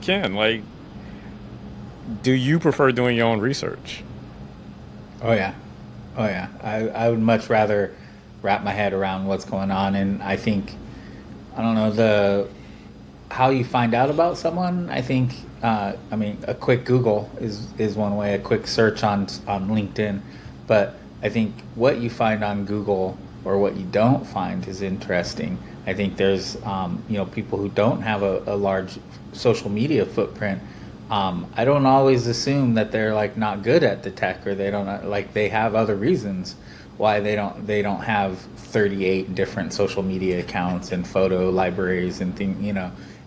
Ken, like, do you prefer doing your own research? Oh yeah, oh yeah. I would much rather wrap my head around what's going on, and I think I don't know the how you find out about someone. I think I mean a quick Google is one way, a quick search on LinkedIn, but I think what you find on Google or what you don't find is interesting. I think there's people who don't have a large social media footprint. I don't always assume that they're like not good at the tech or they don't like they have other reasons why they don't have 38 different social media accounts and photo libraries and things.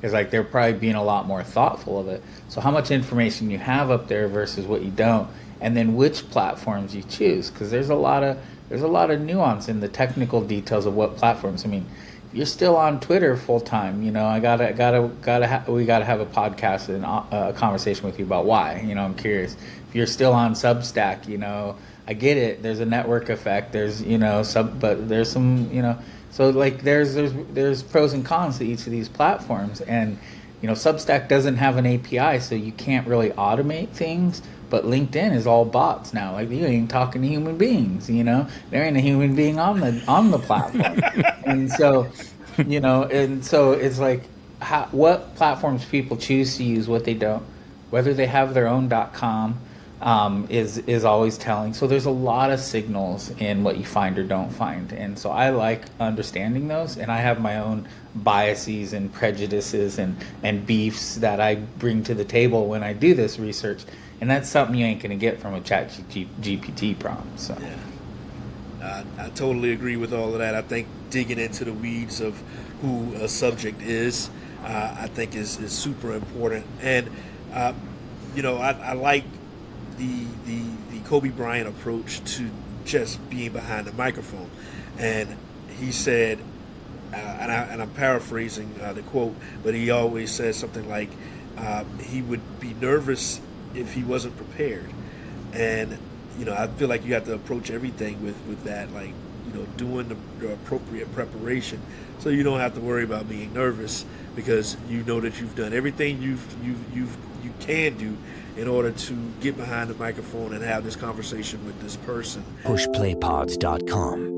It's like they're probably being a lot more thoughtful of it. So how much information you have up there versus what you don't, and then which platforms you choose, because there's a lot of nuance in the technical details of what platforms. I mean, you're still on Twitter full time. We gotta have a podcast and a conversation with you about why. I'm curious if you're still on Substack. I get it. There's a network effect. There's but there's some so like there's pros and cons to each of these platforms, and Substack doesn't have an API, so you can't really automate things. But LinkedIn is all bots now. Like you ain't talking to human beings. There ain't a human being on the platform, and so it's like what platforms people choose to use, what they don't, whether they have their own .com is always telling. So there's a lot of signals in what you find or don't find, and so I like understanding those. And I have my own biases and prejudices and beefs that I bring to the table when I do this research, and that's something you ain't gonna get from a chat GPT prompt. So. Yeah. I totally agree with all of that. I think digging into the weeds of who a subject is, I think is super important. And I like the Kobe Bryant approach to just being behind the microphone. And he said, and I'm paraphrasing the quote, but he always says something like he would be nervous if he wasn't prepared. And I feel like you have to approach everything with that, like, doing the appropriate preparation, so you don't have to worry about being nervous, because you know that you've done everything you can do in order to get behind the microphone and have this conversation with this person. Pushplaypods.com